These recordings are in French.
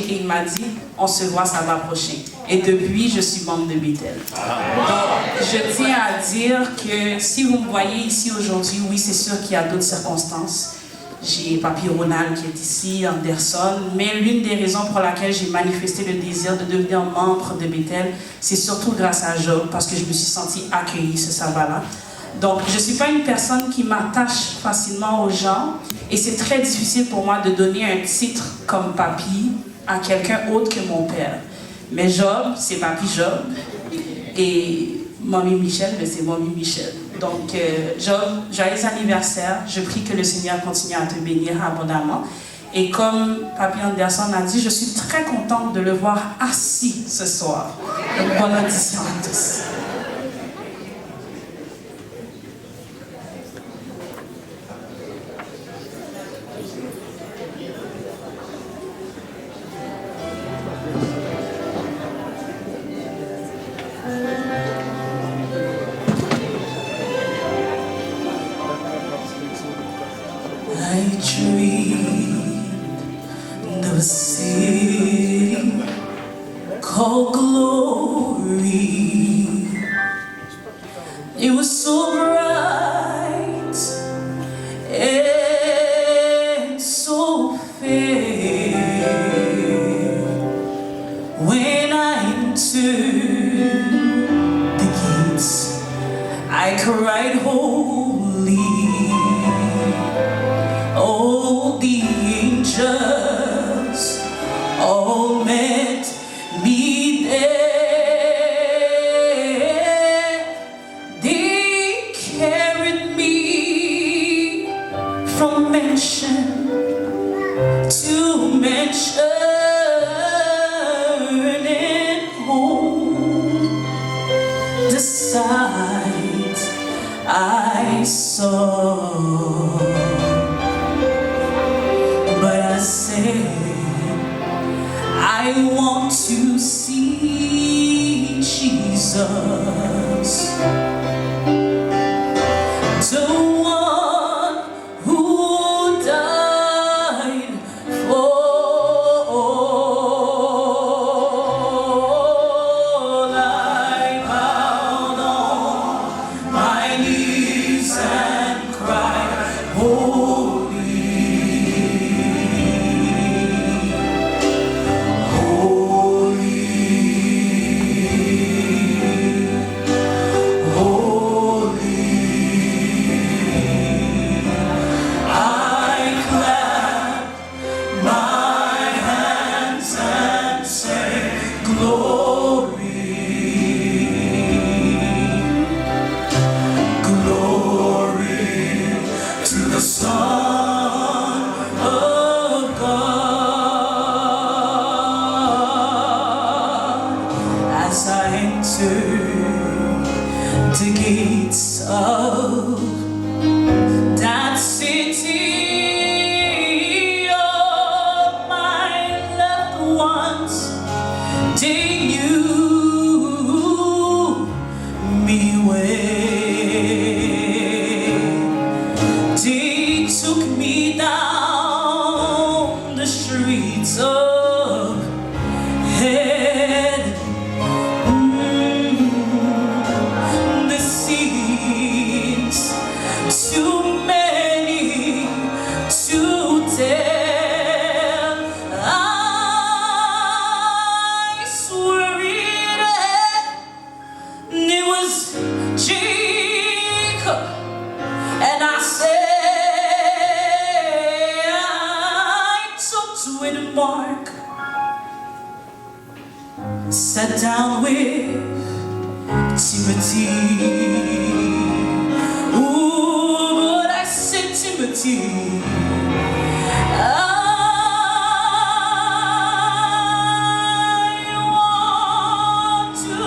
et il m'a dit, on se voit samedi prochain. Et depuis, je suis membre de Bethel. Donc, je tiens à dire que si vous me voyez ici aujourd'hui, oui, c'est sûr qu'il y a d'autres circonstances. J'ai Papy Ronald qui est ici, Anderson, mais l'une des raisons pour laquelle j'ai manifesté le désir de devenir membre de Bethel, c'est surtout grâce à Job, parce que je me suis sentie accueillie ce sabbat-là. Donc, je ne suis pas une personne qui m'attache facilement aux gens, et c'est très difficile pour moi de donner un titre comme Papy à quelqu'un autre que mon père. Mais Job, c'est Papy Job, et Mamie Michel, c'est Mamie Michel. Donc, Job, joyeux anniversaire. Je prie que le Seigneur continue à te bénir abondamment. Et comme Papy Anderson a dit, je suis très contente de le voir assis ce soir. Donc, bonne audition à tous. I dreamed of a city called Glory. It was so bright and so fair. When I entered the gates, I cried, holy. Oh, the angels all met me there. They carried me from mansion to mansion and home. The sight I saw, I want to see Jesus, the one who died for all. I bowed on my knees and cried, holy. The gates of that city, all my loved ones, they knew me well. They took me down the streets of heaven. Too many to tell. I swear it was Jacob, and I said I took to it, Mark, sat down with Timothy. Timothy, I want to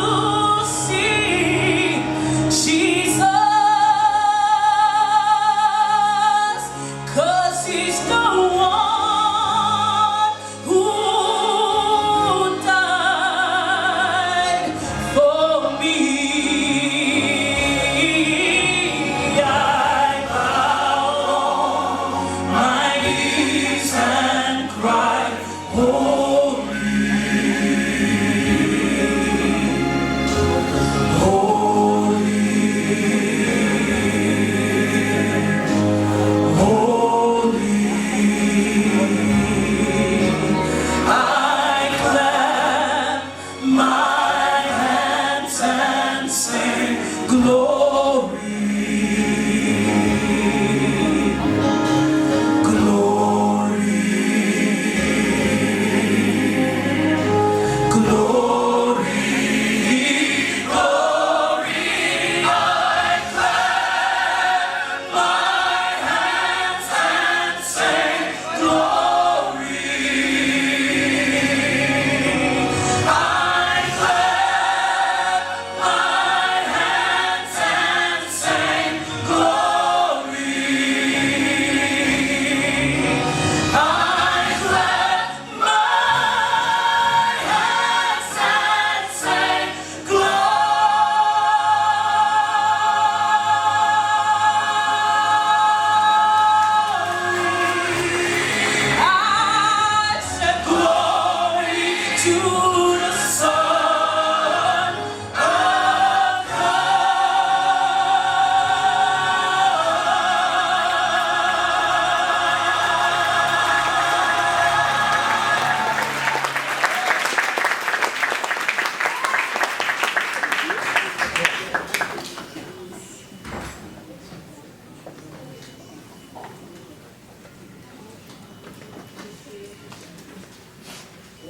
see Jesus, 'cause he's the one who died for me.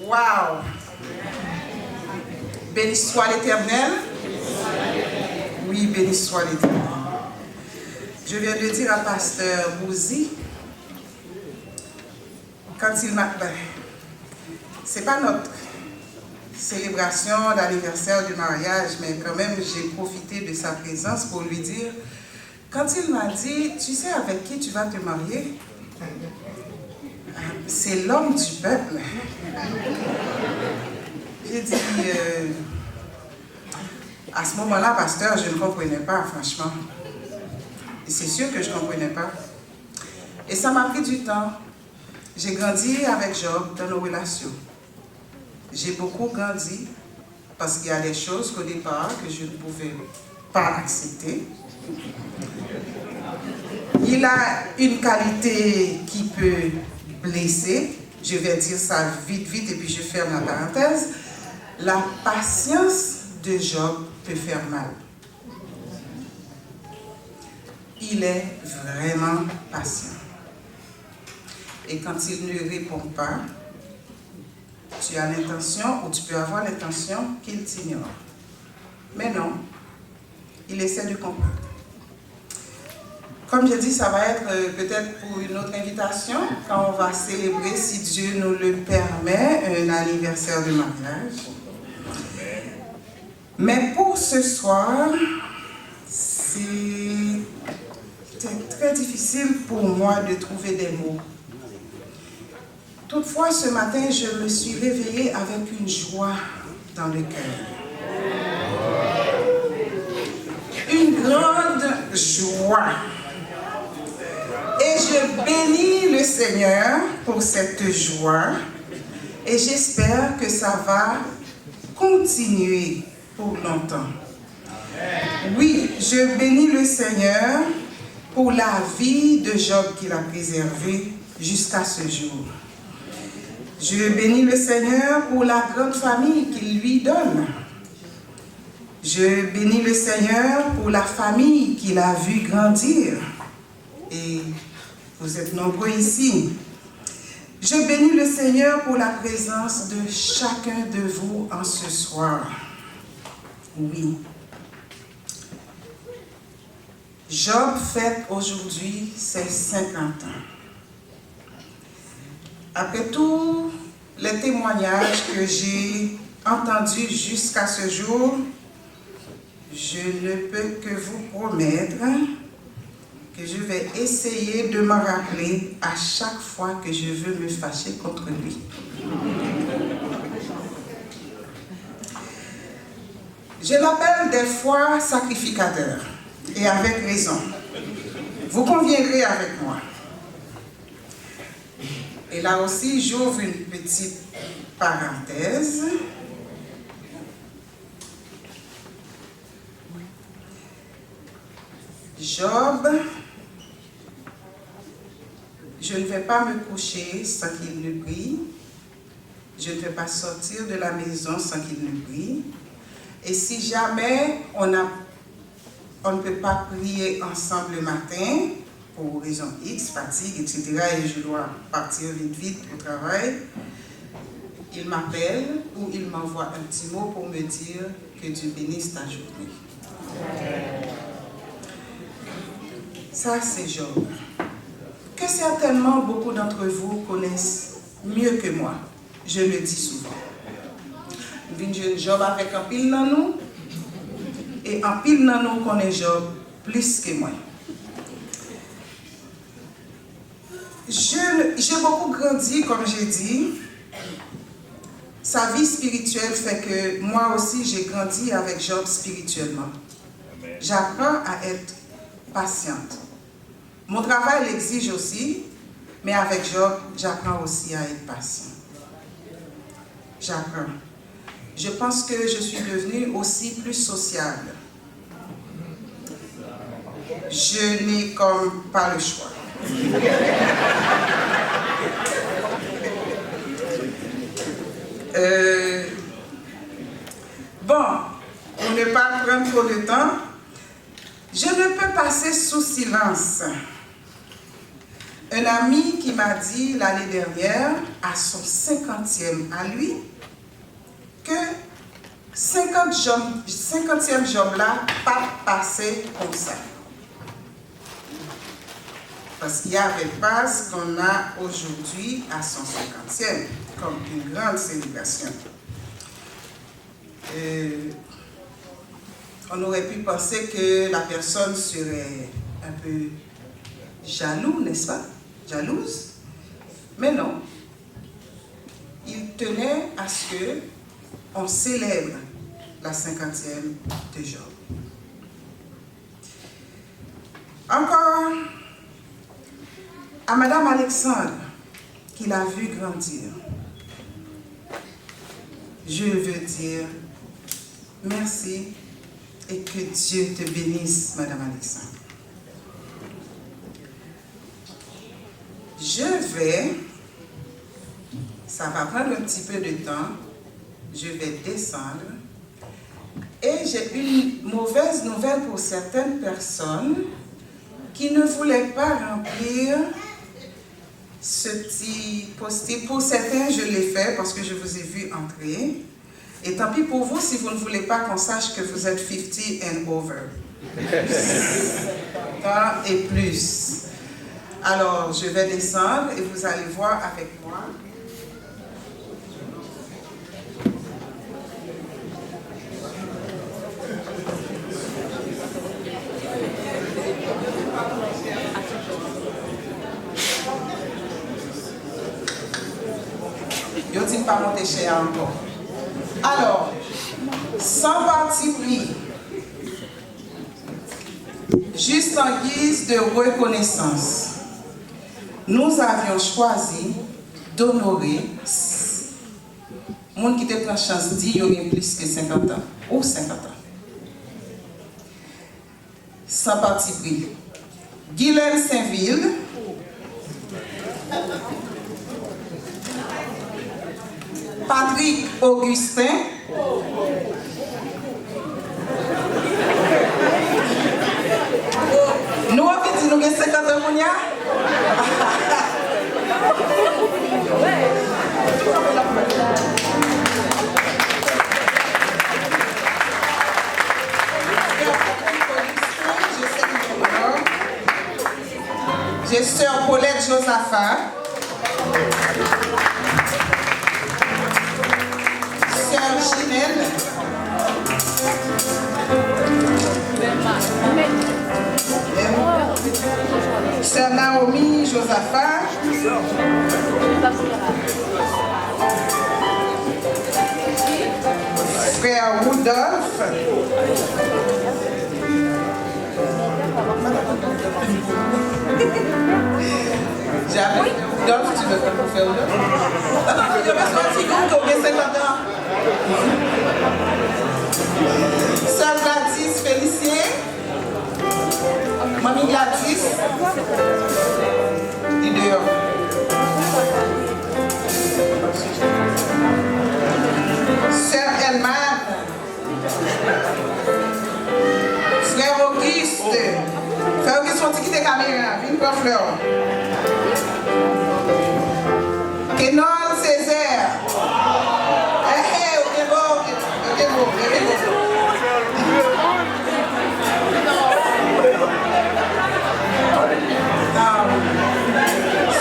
Waouh! Béni soit l'Éternel. Oui, béni soit l'Éternel. Je viens de dire à Pasteur Bouzi, quand il m'a... c'est pas notre célébration d'anniversaire du mariage, mais quand même, j'ai profité de sa présence pour lui dire, quand il m'a dit, tu sais avec qui tu vas te marier? C'est l'homme du peuple. J'ai dit, à ce moment-là, pasteur, je ne comprenais pas, franchement. Et c'est sûr que je ne comprenais pas. Et ça m'a pris du temps. J'ai grandi avec Job dans nos relations. J'ai beaucoup grandi parce qu'il y a des choses qu'au départ que je ne pouvais pas accepter. Il a une qualité qui peut blesser. Je vais dire ça vite et puis je ferme la parenthèse. La patience de Job peut faire mal. Il est vraiment patient. Et quand il ne répond pas, tu as l'intention, ou tu peux avoir l'intention qu'il t'ignore. Mais non, il essaie de comprendre. Comme je dis, ça va être peut-être pour une autre invitation, quand on va célébrer, si Dieu nous le permet, un anniversaire de mariage. Mais pour ce soir, c'était très difficile pour moi de trouver des mots. Toutefois, ce matin, je me suis réveillée avec une joie dans le cœur. Une grande joie. Et je bénis le Seigneur pour cette joie. Et j'espère que ça va continuer pour longtemps. Oui, je bénis le Seigneur pour la vie de Job qu'il a préservée jusqu'à ce jour. Je bénis le Seigneur pour la grande famille qu'il lui donne. Je bénis le Seigneur pour la famille qu'il a vu grandir. Et vous êtes nombreux ici. Je bénis le Seigneur pour la présence de chacun de vous en ce soir. Oui. Job fête aujourd'hui ses 50 ans. Après tous les témoignages que j'ai entendus jusqu'à ce jour, je ne peux que vous promettre que je vais essayer de me rappeler à chaque fois que je veux me fâcher contre lui. Je l'appelle des fois sacrificateur, et avec raison. Vous conviendrez avec moi. Et là aussi, j'ouvre une petite parenthèse. Job, je ne vais pas me coucher sans qu'il ne prie. Je ne vais pas sortir de la maison sans qu'il ne prie. Et si jamais on ne peut pas prier ensemble le matin, pour raison X, fatigue, etc., et je dois partir vite au travail, il m'appelle ou il m'envoie un petit mot pour me dire que Dieu bénisse ta journée. Ça, c'est Job, que certainement beaucoup d'entre vous connaissent mieux que moi. Je le dis souvent. Une jeune Job avec un pile dans nous, et un pile dans nous connaît Job plus que moi. J'ai beaucoup grandi, comme j'ai dit. Sa vie spirituelle fait que moi aussi j'ai grandi avec Job spirituellement. J'apprends à être patiente. Mon travail l'exige aussi, mais avec Job, j'apprends aussi à être patient. J'apprends. Je pense que je suis devenue aussi plus sociable. Je n'ai comme pas le choix. Bon, pour ne pas prendre trop de temps, je ne peux passer sous silence Un ami qui m'a dit l'année dernière, à son 50e à lui, que 50e job là, pas passé comme ça. Parce qu'il n'y avait pas ce qu'on a aujourd'hui à son 50e, comme une grande célébration. On aurait pu penser que la personne serait un peu jaloux, n'est-ce pas? Jalouse. Mais non. Il tenait à ce qu'on célèbre la 50e de Job. Encore à Madame Alexandre, qui l'a vu grandir, je veux dire merci et que Dieu te bénisse, Madame Alexandre. Ça va prendre un petit peu de temps, je vais descendre et j'ai une mauvaise nouvelle pour certaines personnes qui ne voulaient pas remplir ce petit post-it. Pour certains, je l'ai fait parce que je vous ai vu entrer. Et tant pis pour vous si vous ne voulez pas qu'on sache que vous êtes 50 and over. Et plus. Alors, je vais descendre et vous allez voir avec moi. Je ne dis pas monter chez encore. Alors, sans parti pris, juste en guise de reconnaissance, nous avions choisi d'honorer monde qui te prend chance dit qu'il y a plus que 50 ans ou 50 ans. Sans parti pris. Guylaine Saint-Ville, Patrick Augustin, nous avons dit nous avons 50 ans. J'ai sœur Paulette Josaphat, sœur Ginelle, sœur Naomi Josaphat, frère Rudolph, j'ai appelé Rudolph, tu veux pas pour faire Rudolph? Non, je vais sortir comme combien 50 ans. Sœur Gladys Félicien, Mamie Gladys, et dehors. Sœur Elman, frère Auguste, frère Auguste, on quitte la caméra, viens pour fleur. Kenon Césaire. Ok, bon.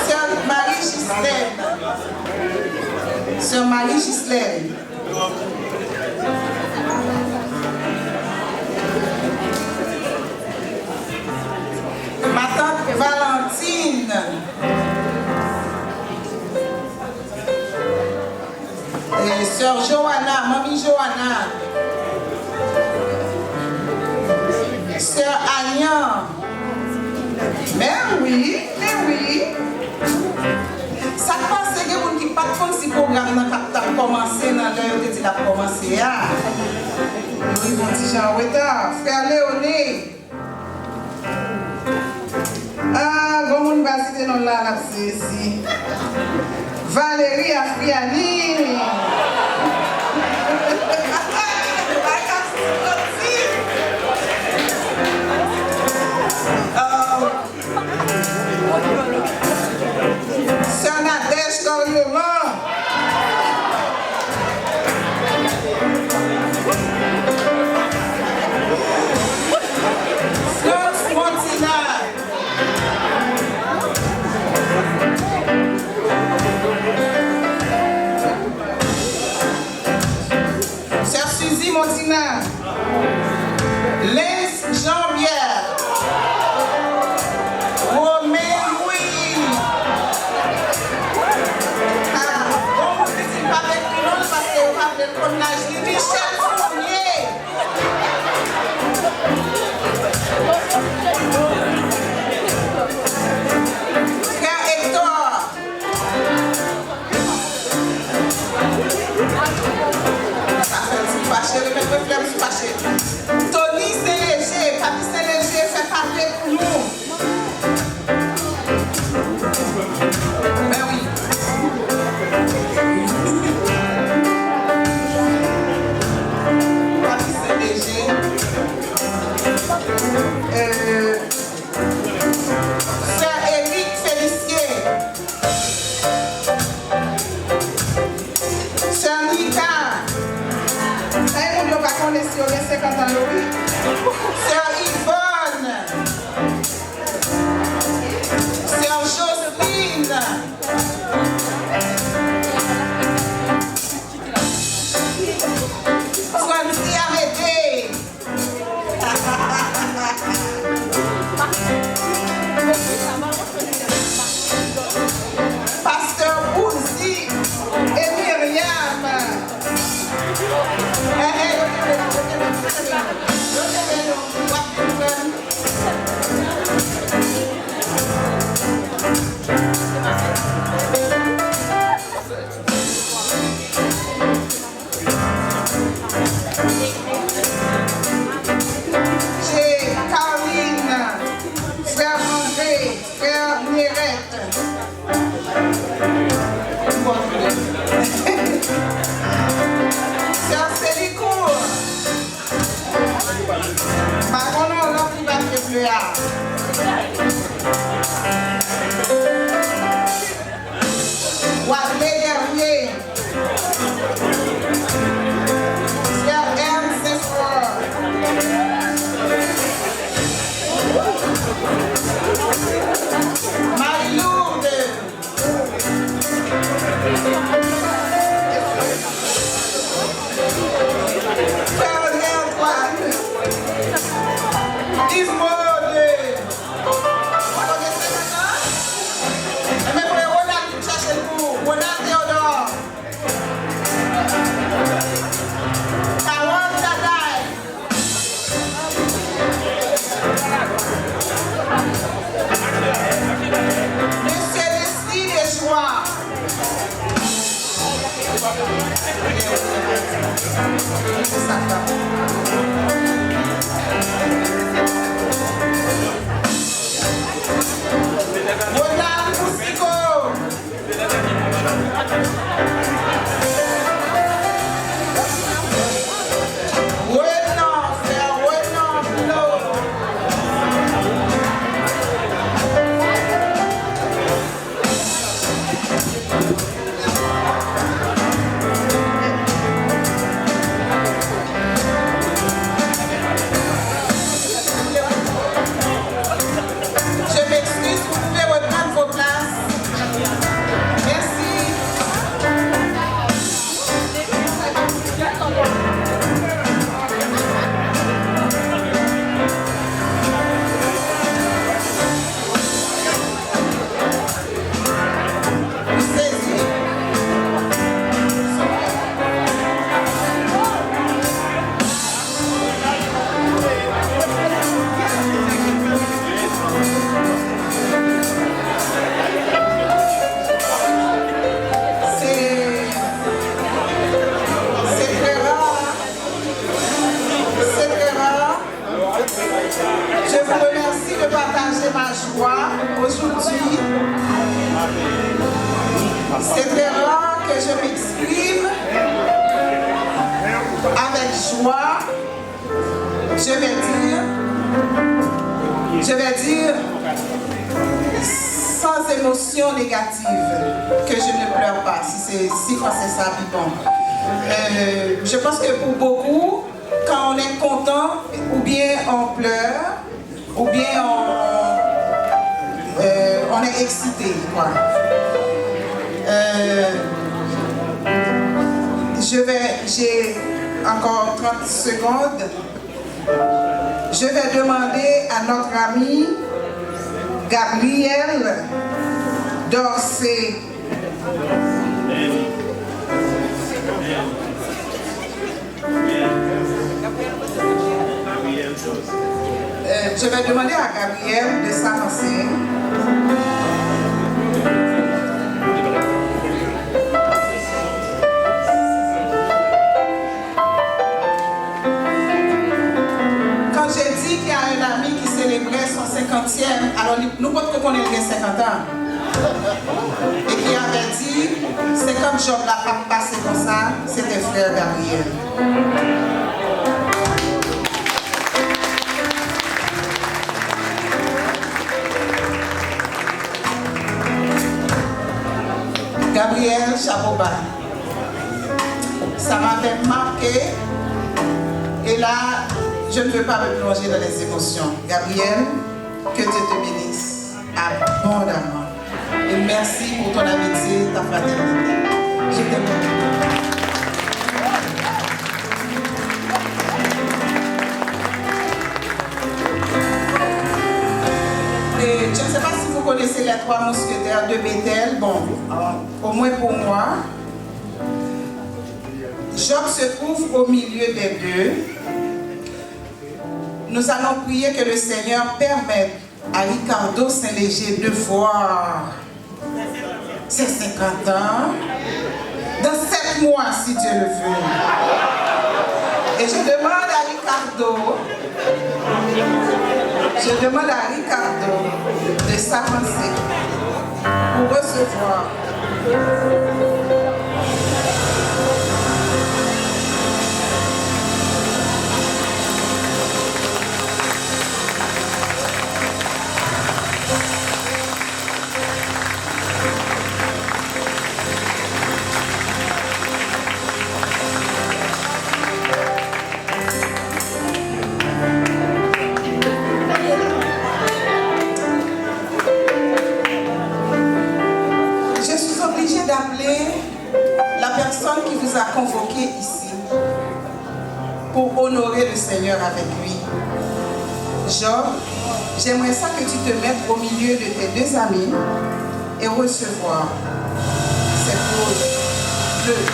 Sœur Marie-Gislaine. Sœur Marie-Gislaine. Ma tante Valentine. Sœur Johanna, Mamie Johanna. Sœur Agnan. Mais oui. Ça passe que vous qui pas de si programme n'a pas commencé dans l'heure où il a commencé. Oui, mon petit Jean retard. Frère Léoné. Ah, bon monde va citer non là c'est ici. Valérie Afriani. Timotina. Lens Jean-Pierre. Romain Louis. Bon, vous dites pas avec le nom parce que vous avez le connaître. Michel Fournier. Frère Hector. Tony Saint-Léger, Papi Saint-Léger fait parler pour nous. Ben oui. Papi Saint-Léger. Sœur Éric Félicien. Sœur Nika. On ne va pas connaître si on est 50 ans, oui. Sœur Yvonne. Sœur Jocelyne. Swancy Arrêté. Pasteur Bouzi et Myriam. J'ai Caroline, frère André, frère Nérette. Sœur Célicourt. Maman, non, qui va te pleurer. Wadley Dernier. Sœur Ernst Espoir. Marie-Lourdes. Père Antoine. Yves Maud. Mais pour les Ronald, vous cherchez le coup. Ronald Théodore. Carole Tadaï. Monsieur Leslie Desjoie. Ronald Moussico. Renan, frère Renan Blot. Je m'excuse, vous pouvez reprendre vos places. Merci. Vous saisissez. C'est très rare. C'est très rare. Je vous remercie de partager ma joie aujourd'hui. C'est très rare que je m'exprime avec joie. Je vais dire sans émotion négative, que je ne pleure pas, si français ça puis bon. Je pense que pour beaucoup, quand on est content, ou bien on pleure, ou bien on est excité, quoi. J'ai encore 30 secondes. Je vais demander à notre ami Gabriel Dorsey. Je vais demander à Gabriel de s'avancer. Quand j'ai dit qu'il y a un ami qui célébrait son 50e, alors nous pouvons connaître les 50 ans. Et qui avait dit, c'est comme Job l'a pas passé comme ça, c'était frère Gabriel. Gabriel, chapeau bas. Ça m'avait marqué. Et là, je ne veux pas me plonger dans les émotions. Gabriel, que Dieu te bénisse abondamment. Et merci pour ton amitié, ta fraternité. Je t'aime. Et je ne sais pas si vous connaissez les 3 mousquetaires de Bethel. Bon, au moins pour moi. Job se trouve au milieu des deux. Nous allons prier que le Seigneur permette à Ricardo Saint-Léger de voir ses 50 ans dans 7 mois, si Dieu le veut. Et je demande à Ricardo de s'avancer pour recevoir. Qui vous a convoqué ici pour honorer le Seigneur avec lui. Job, j'aimerais ça que tu te mettes au milieu de tes 2 amis et recevoir cette rose bleue.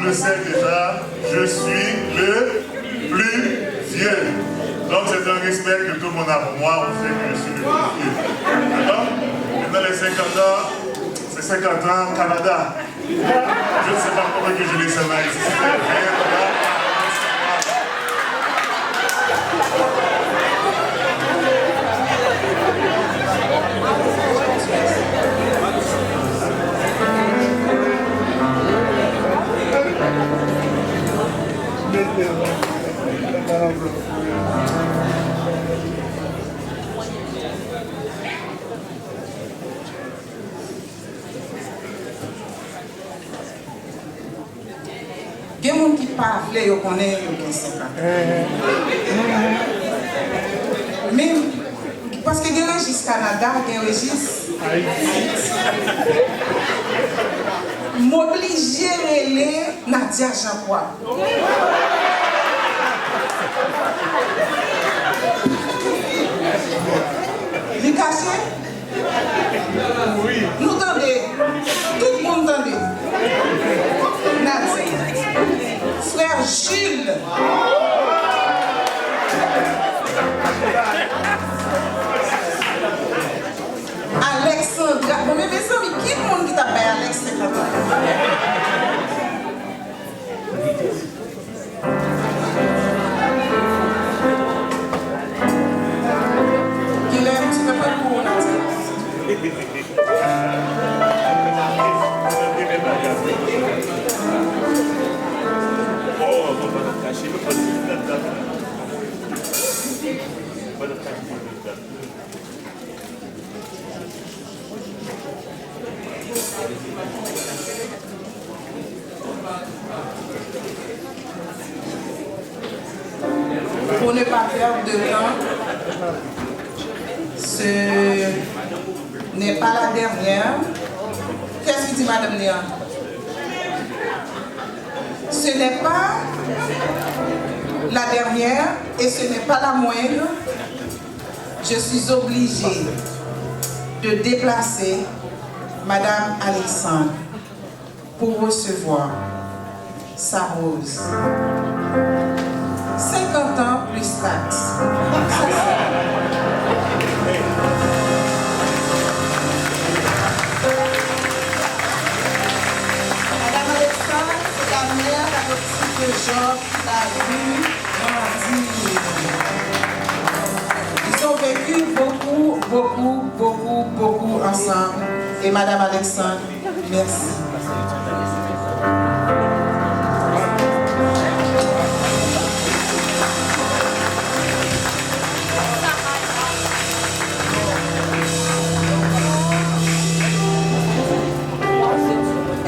Le sait déjà, je suis le plus vieux. Donc c'est un respect que tout le monde a pour moi, on sait que je suis le plus vieux. D'accord? Maintenant les 50 ans, c'est 50 ans Canada. Je ne sais pas comment que je les sais là ici. Il y a des gens qui parlent, ils connaissent, ils 50 ans. Mais, parce que il y a Régis Canada, il y a Régis m'obliger à aller Nadia Jean-Paul. Les cachés? Oui. Nous entendez? Tout le monde entendez? Nadia. Frère Jules. Alexandra. Mais mes amis, qui est le monde qui t'appelle Alexandra? Guilherme, tu ne peux pas le pour perte de temps. Ce n'est pas la dernière. Qu'est-ce que dit Madame Léa? Ce n'est pas la dernière et ce n'est pas la moindre. Je suis obligée de déplacer Madame Alexandre pour recevoir sa rose. 50 ans plus taxes. Madame Alexandre, c'est la mère adoptive de Georges qui l'a vu grandir. Ils ont vécu beaucoup ensemble. Et Madame Alexandre, merci.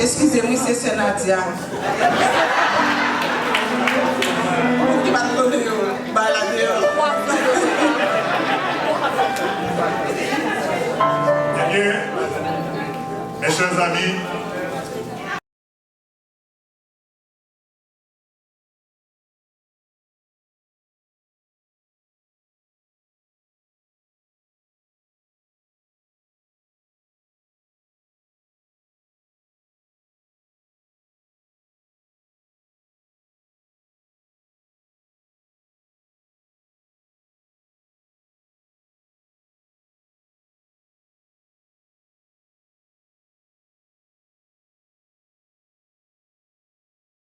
Excusez-moi, c'est Sœur Nadia. Qui m'a donné Mes chers amis,